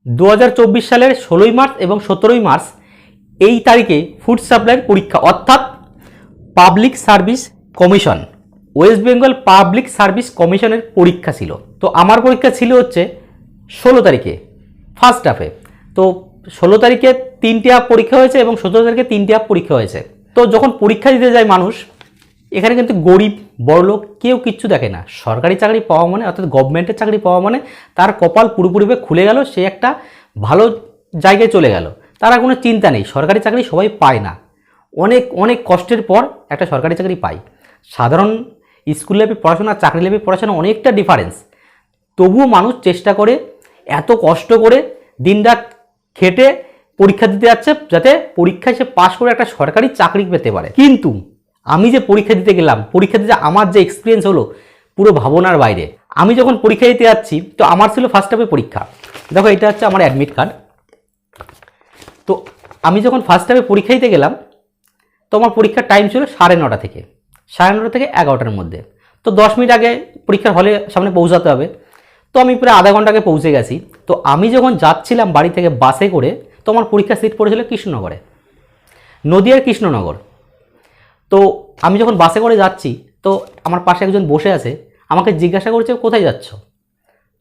2024 সালের 16ই মার্চ এবং 17ই মার্চ এই তারিখে ফুড সাপ্লাইয়ের পরীক্ষা, অর্থাৎ public service commission, West Bengal public service কমিশনের পরীক্ষা ছিল। তো আমার পরীক্ষা ছিল হচ্ছে 16 তারিখে ফার্স্ট হাফে। তো 16 তারিখে 3টে হাফ পরীক্ষা হয়েছে এবং 17 তারিখে 3টে হাফ পরীক্ষা হয়েছে। তো যখন পরীক্ষা দিতে যায় মানুষ, এখানে কিন্তু গরিব বড়লোক কেউ কিচ্ছু দেখে না। সরকারি চাকরি পাওয়া মানে, অর্থাৎ গভর্নমেন্টের চাকরি পাওয়া মানে তার কপাল পুরোপুরিভাবে খুলে গেল, সে একটা ভালো জায়গায় চলে গেল, তার কোনো চিন্তা নেই। সরকারি চাকরি সবাই পায় না, অনেক অনেক কষ্টের পর একটা সরকারি চাকরি পায়। সাধারণ স্কুল লাইফে পড়াশোনা আর চাকরি লাইফে পড়াশোনা অনেকটা ডিফারেন্স। তবুও মানুষ চেষ্টা করে, এত কষ্ট করে দিনরাত খেটে পরীক্ষা দিতে যাচ্ছে, যাতে পরীক্ষায় সে পাশ করে একটা সরকারি চাকরি পেতে পারে। কিন্তু আমি যে পরীক্ষা দিতে গেলাম, পরীক্ষা দিতে আমার যে এক্সপিরিয়েন্স হলো পুরো ভাবনার বাইরে। আমি যখন পরীক্ষা দিতে যাচ্ছি, তো আমার ছিল ফার্স্ট হাফে পরীক্ষা। দেখো, এটা হচ্ছে আমার অ্যাডমিট কার্ড। তো আমি যখন ফার্স্ট হাফে পরীক্ষা দিতে গেলাম, তো আমার পরীক্ষার টাইম ছিল 9:30 থেকে 11টার মধ্যে। তো 10 মিনিট আগে পরীক্ষার হলে সামনে পৌঁছাতে হবে। তো আমি প্রায় আধা ঘন্টা আগে পৌঁছে গেছি। তো আমি যখন যাচ্ছিলাম বাড়ি থেকে বাসে করে, তো আমার পরীক্ষার সিট পড়েছিল কৃষ্ণনগরে, নদিয়ার কৃষ্ণনগর। তো আমি যখন বাসে করে যাচ্ছি, তো আমার পাশে একজন বসে আছে, আমাকে জিজ্ঞাসা করছে কোথায় যাচ্ছ।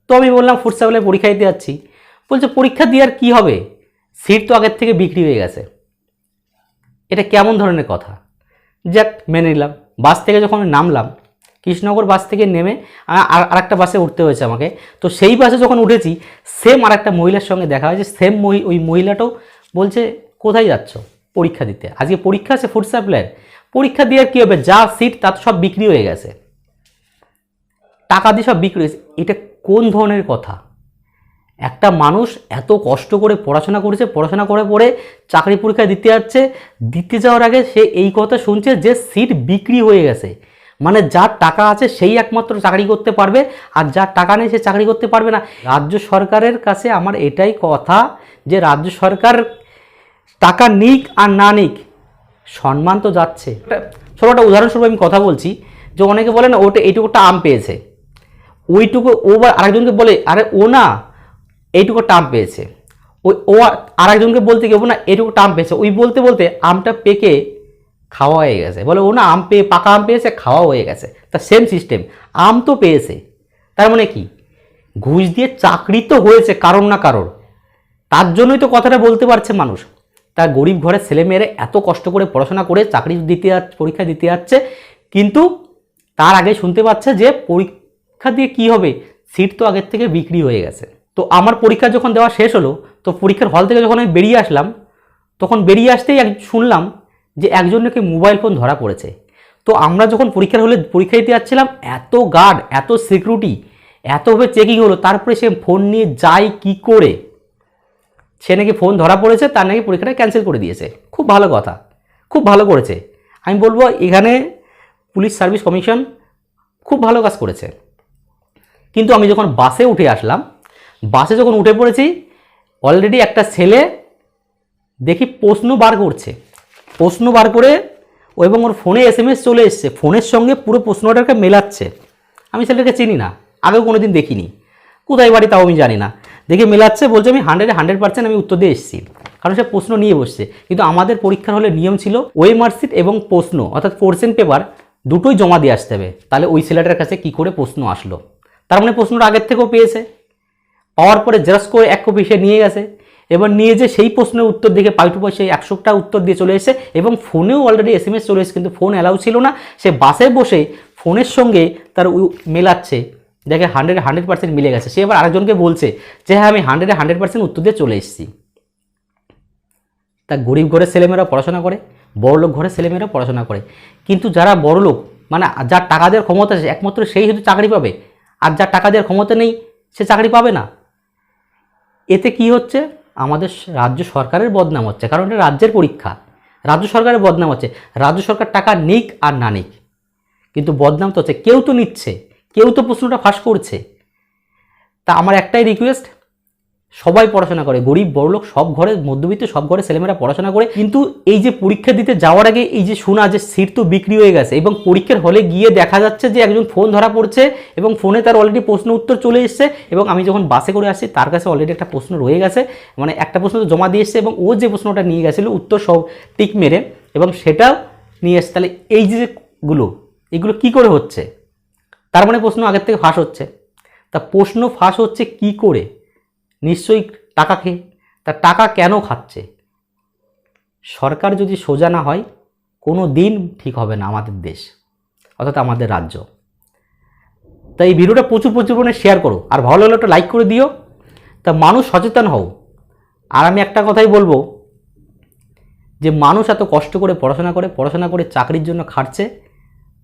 তো আমি বললাম ফুড সাপ্লাই পরীক্ষা দিতে যাচ্ছি। বলছে পরীক্ষা দিয়ে আর কী হবে, সিট তো আগের থেকে বিক্রি হয়ে গেছে। এটা কেমন ধরনের কথা? যাক, মেনে নিলাম। বাস থেকে যখন নামলাম, কৃষ্ণনগর বাস থেকে নেমে আর একটা বাসে উঠতে হয়েছে আমাকে। তো সেই বাসে যখন উঠেছি, সেম আর একটা মহিলার সঙ্গে দেখা হয়েছে। সেম ওই মহিলাটাও বলছে কোথায় যাচ্ছ, পরীক্ষা দিতে। আজকে পরীক্ষা আছে ফুড সাপ্লাইয়ের। পরীক্ষা দিয়ে আর কী হবে, যা সিট তা তো সব বিক্রি হয়ে গেছে, টাকা দিয়ে সব বিক্রি হয়েছে। এটা কোন ধরনের কথা? একটা মানুষ এত কষ্ট করে পড়াশোনা করেছে, পড়াশোনা করে পরে চাকরি পরীক্ষা দিতে যাচ্ছে, দিতে যাওয়ার আগে সে এই কথা শুনছে যে সিট বিক্রি হয়ে গেছে। মানে যার টাকা আছে সেই একমাত্র চাকরি করতে পারবে, আর যার টাকা নেই সে চাকরি করতে পারবে না। রাজ্য সরকারের কাছে আমার এটাই কথা যে রাজ্য সরকার টাকা নিক আর না নিক, সম্মান তো যাচ্ছে। ছোটো একটা উদাহরণস্বরূপ আমি কথা বলছি, যে অনেকে বলে না ওটা এইটুকুটা আম পেয়েছে, ওইটুকু ও আরেকজনকে বলে আরে ও না এইটুকু টাম পেয়েছে। ও আরেকজনকে বলতে গিয়ে না এইটুকু টাম পেয়েছে, ওই বলতে বলতে আমটা পেকে খাওয়া হয়ে গেছে। বলে ও না আম পেয়ে, পাকা আম পেয়েছে, খাওয়া হয়ে গেছে। তা সেম সিস্টেম, আম তো পেয়েছে, তার মানে কি ঘুষ দিয়ে চাকরি তো হয়েছে কারোর না কারোর, তার জন্যই তো কথাটা বলতে পারছে মানুষ। তার গরিব ঘরের ছেলেমেয়েরা এত কষ্ট করে পড়াশোনা করে চাকরি দিতে পরীক্ষা দিতে যাচ্ছে, কিন্তু তার আগে শুনতে পাচ্ছে যে পরীক্ষা দিয়ে কি হবে, সিট তো আগের থেকে বিক্রি হয়ে গেছে। তো আমার পরীক্ষা যখন দেওয়া শেষ হলো, তো পরীক্ষার হল থেকে যখন আমি বেরিয়ে আসলাম, তখন বেরিয়ে আসতেই শুনলাম যে একজন নাকি মোবাইল ফোন ধরা পড়েছে। তো আমরা যখন পরীক্ষার হলে পরীক্ষা দিতে যাচ্ছিলাম, এত গার্ড, এত সিকিউরিটি, এতভাবে চেকিং হলো, তারপরে সে ফোন নিয়ে যায় কি করে? সে নাকি ফোন ধরা পড়েছে, তার নাকি পরীক্ষাটা ক্যান্সেল করে দিয়েছে। খুব ভালো কথা, খুব ভালো করেছে। আমি বলবো এখানে পুলিশ সার্ভিস কমিশন খুব ভালো কাজ করেছে। কিন্তু আমি যখন বাসে উঠে আসলাম, বাসে যখন উঠে পড়েছি, অলরেডি একটা ছেলে দেখি প্রশ্ন বার করছে, প্রশ্ন বার করে এবং ওর ফোনে SMS চলে এসছে, ফোনের সঙ্গে পুরো প্রশ্নটাকে মেলাচ্ছে। আমি ছেলেটাকে চিনি না, আগেও কোনো দিন দেখিনি, কোথায় বাড়ি তাও আমি জানি না, দেখে মেলাচ্ছে, বলছে আমি 100% আমি উত্তর দিয়ে এসেছি, কারণ সে প্রশ্ন নিয়ে বসছে। কিন্তু আমাদের পরীক্ষার হলে নিয়ম ছিল ওএমআর শিট এবং প্রশ্ন, অর্থাৎ পোর্শন পেপার দুটোই জমা দিয়ে আসতে হবে। তাহলে ওই ছেলেটার কাছে কি করে প্রশ্ন আসলো? তার মানে প্রশ্নটা আগের থেকেও পেয়েছে, পাওয়ার পরে জেরক্স করে 1 কপি সে নিয়ে গেছে, এবার নিয়ে যে সেই প্রশ্নের উত্তর দেখে পাই টু পাই সেই 100টা উত্তর দিয়ে চলে এসেছে, এবং ফোনেও অলরেডি SMS চলে এসেছে, কিন্তু ফোন অ্যালাউ ছিল না। সে বাসে বসে ফোনের সঙ্গে তার মেলাচ্ছে, দেখে 100% মিলে গেছে। সে এবার আরেকজনকে বলছে যে হ্যাঁ আমি 100% উত্তর দিয়ে চলে এসেছি। তা গরিব ঘরের ছেলেমেয়েরা পড়াশোনা করে, বড়লোক ঘরের ছেলেমেয়েরা পড়াশোনা করে, কিন্তু যারা বড়লোক, মানে যার টাকা দেওয়ার ক্ষমতা আছে, একমাত্র সেই হয়তো চাকরি পাবে, আর যার টাকা দেওয়ার ক্ষমতা নেই সে চাকরি পাবে না। এতে কি হচ্ছে, আমাদের রাজ্য সরকারের বদনাম হচ্ছে, কারণ এটা রাজ্যের পরীক্ষা, রাজ্য সরকারের বদনাম হচ্ছে। রাজ্য সরকার টাকা নিক আর না নিক, কিন্তু বদনাম তো হচ্ছে, কেউ তো নিচ্ছে, কেউ তো প্রশ্নটা ফাঁস করছে। তা আমার একটাই রিকোয়েস্ট, সবাই পড়াশোনা করে, গরিব বড়লোক সব ঘরে, মধ্যবিত্ত সব ঘরে ছেলেমেয়েরা পড়াশোনা করে। কিন্তু এই যে পরীক্ষা দিতে যাওয়ার আগে এই যে শোনা যে সিট তো বিক্রি হয়ে গেছে, এবং পরীক্ষার হলে গিয়ে দেখা যাচ্ছে যে একজন ফোন ধরা পড়ছে এবং ফোনে তার অলরেডি প্রশ্ন উত্তর চলে এসছে, এবং আমি যখন বাসে করে আসছি তার কাছে অলরেডি একটা প্রশ্ন রয়ে গেছে, মানে একটা প্রশ্ন তো জমা দিয়ে এসছে এবং ও যে প্রশ্নটা নিয়ে গেছিলো উত্তর সব টিক মেরে এবং সেটাও নিয়ে এসছে। তাহলে এই এগুলো কি করে হচ্ছে? তার মানে প্রশ্ন আগের থেকে ফাঁস হচ্ছে। তা প্রশ্ন ফাঁস হচ্ছে কি করে? নিশ্চয়ই টাকা খেয়ে। তা টাকা কেন খাচ্ছে? সরকার যদি সোজা না হয় কোনো দিন ঠিক হবে না আমাদের দেশ, অর্থাৎ আমাদের রাজ্য। তাই এই ভিডিওটা প্রচুর পরিমাণে শেয়ার করো, আর ভালো লাগলে একটা লাইক করে দিও। তা মানুষ সচেতন হও। আর আমি একটা কথাই বলবো, যে মানুষ এত কষ্ট করে পড়াশোনা করে চাকরির জন্য খাটছে,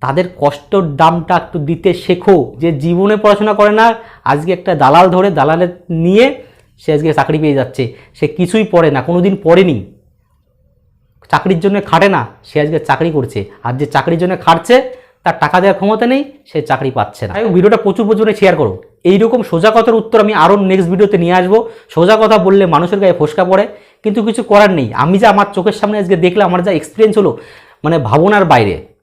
তাদের কষ্টর দামটা একটু দিতে শেখো। যে জীবনে পড়াশোনা করে না, আজকে একটা দালাল ধরে দালালের নিয়ে সে আজকে চাকরি পেয়ে যাচ্ছে। সে কিছুই পড়ে না, কোনো দিন পড়েনি, চাকরির জন্য খাটে না, সে আজকে চাকরি করছে। আর যে চাকরির জন্য খাটছে তার টাকা দেওয়ার ক্ষমতা নেই, সে চাকরি পাচ্ছে না। ভিডিওটা প্রচুর পরিমাণে শেয়ার করো। এইরকম সোজা কথার উত্তর আমি আরও নেক্সট ভিডিওতে নিয়ে আসবো। সোজা কথা বললে মানুষের গায়ে ফোসকা পড়ে, কিন্তু কিছু করার নেই। আমি যা আমার চোখের সামনে আজকে দেখলে আমার যা এক্সপিরিয়েন্স হলো, মানে ভাবনার বাইরে।